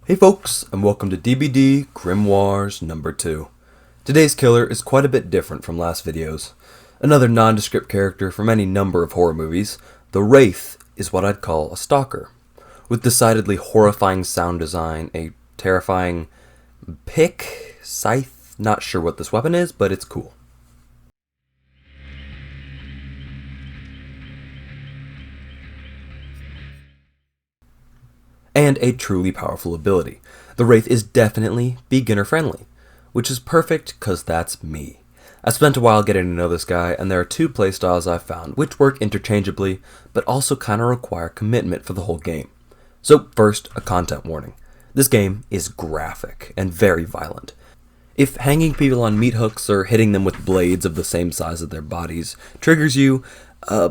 Hey folks, and welcome to DBD Grimoires number 2. Today's killer is quite a bit different from last videos. Another nondescript character from any number of horror movies, the Wraith is what I'd call a stalker. With decidedly horrifying sound design, a terrifying scythe, not sure what this weapon is, but it's cool. And a truly powerful ability. The Wraith is definitely beginner friendly, which is perfect because that's me. I spent a while getting to know this guy, and there are two playstyles I've found which work interchangeably, but also kind of require commitment for the whole game. So first, a content warning. This game is graphic and very violent. If hanging people on meat hooks or hitting them with blades of the same size as their bodies triggers you,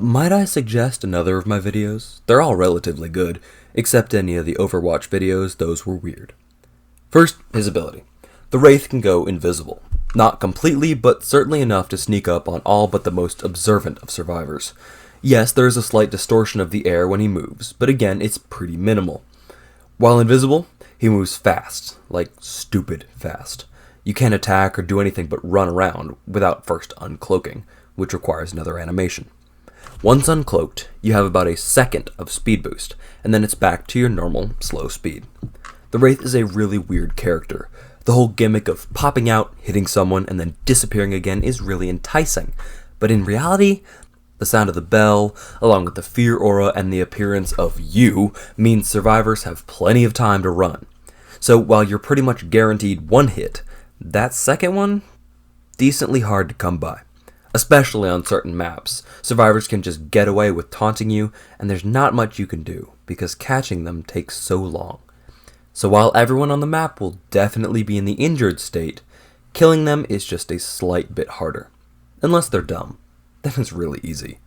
might I suggest another of my videos? They're all relatively good, except any of the Overwatch videos, those were weird. First, his ability. The Wraith can go invisible. Not completely, but certainly enough to sneak up on all but the most observant of survivors. Yes, there is a slight distortion of the air when he moves, but again, it's pretty minimal. While invisible, he moves fast, like stupid fast. You can't attack or do anything but run around without first uncloaking, which requires another animation. Once uncloaked, you have about a second of speed boost, and then it's back to your normal, slow speed. The Wraith is a really weird character. The whole gimmick of popping out, hitting someone, and then disappearing again is really enticing. But in reality, the sound of the bell, along with the fear aura and the appearance of you, means survivors have plenty of time to run. So while you're pretty much guaranteed one hit, that second one, decently hard to come by. Especially on certain maps, survivors can just get away with taunting you, and there's not much you can do, because catching them takes so long. So while everyone on the map will definitely be in the injured state, killing them is just a slight bit harder. Unless they're dumb. Then it's really easy.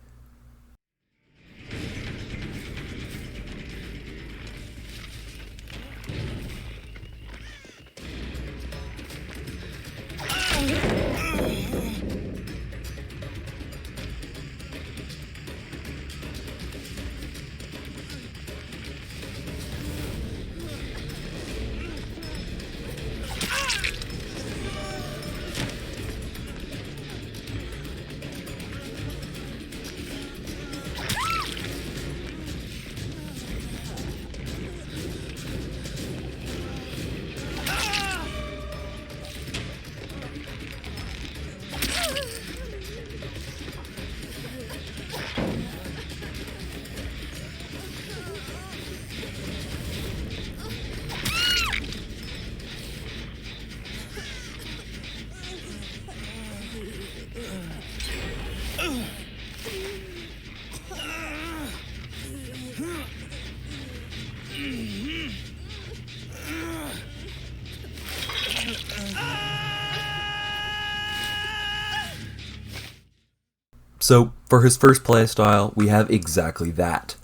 So, for his first playstyle, we have exactly that.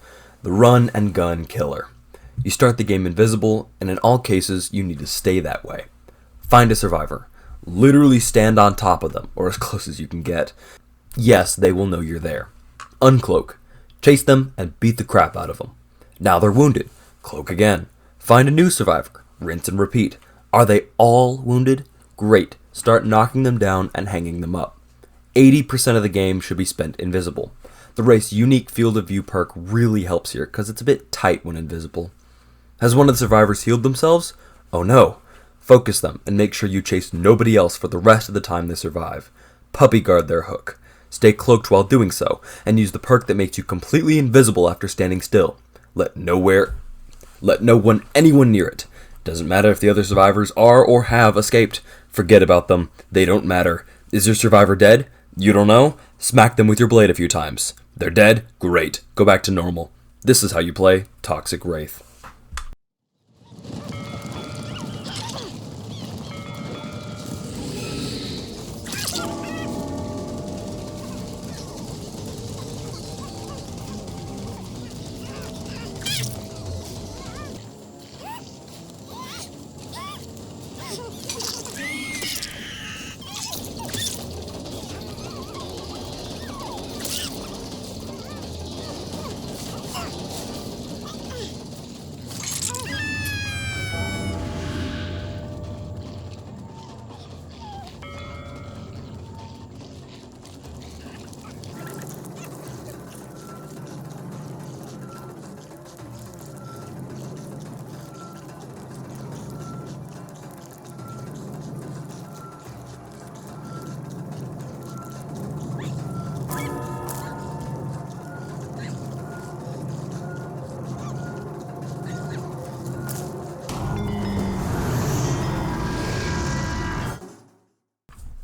The run and gun killer. You start the game invisible, and in all cases, you need to stay that way. Find a survivor. Literally stand on top of them, or as close as you can get. Yes, they will know you're there. Uncloak. Chase them and beat the crap out of them. Now they're wounded. Cloak again. Find a new survivor. Rinse and repeat. Are they all wounded? Great. Start knocking them down and hanging them up. 80% of the game should be spent invisible. The Wraith's unique field of view perk really helps here because it's a bit tight when invisible. Has one of the survivors healed themselves? Oh no. Focus them and make sure you chase nobody else for the rest of the time they survive. Puppy guard their hook. Stay cloaked while doing so, and use the perk that makes you completely invisible after standing still. Let anyone near it. Doesn't matter if the other survivors are or have escaped. Forget about them. They don't matter. Is your survivor dead? You don't know? Smack them with your blade a few times. They're dead? Great. Go back to normal. This is how you play Toxic Wraith.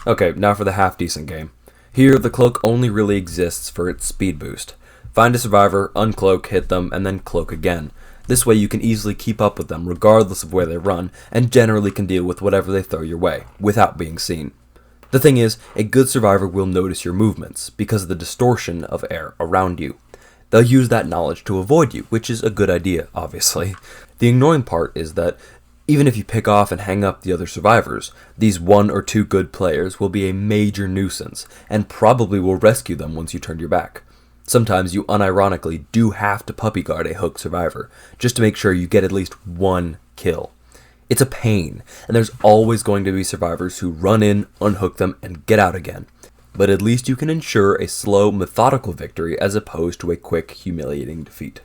Okay, now for the half-decent game. Here, the cloak only really exists for its speed boost. Find a survivor, uncloak, hit them, and then cloak again. This way you can easily keep up with them regardless of where they run, and generally can deal with whatever they throw your way, without being seen. The thing is, a good survivor will notice your movements, because of the distortion of air around you. They'll use that knowledge to avoid you, which is a good idea, obviously. The annoying part is that, even if you pick off and hang up the other survivors, these 1 or 2 good players will be a major nuisance, and probably will rescue them once you turn your back. Sometimes you unironically do have to puppy guard a hooked survivor, just to make sure you get at least 1 kill. It's a pain, and there's always going to be survivors who run in, unhook them, and get out again. But at least you can ensure a slow, methodical victory as opposed to a quick, humiliating defeat.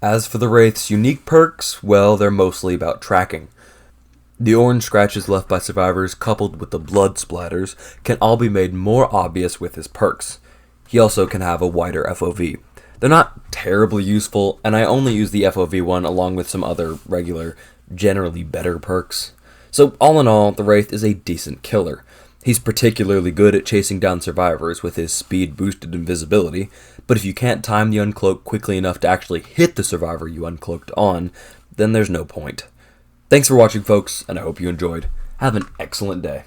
As for the Wraith's unique perks, well, they're mostly about tracking. The orange scratches left by survivors coupled with the blood splatters can all be made more obvious with his perks. He also can have a wider FOV. They're not terribly useful, and I only use the FOV one along with some other regular, generally better perks. So all in all, the Wraith is a decent killer. He's particularly good at chasing down survivors with his speed-boosted invisibility, but if you can't time the uncloak quickly enough to actually hit the survivor you uncloaked on, then there's no point. Thanks for watching, folks, and I hope you enjoyed. Have an excellent day.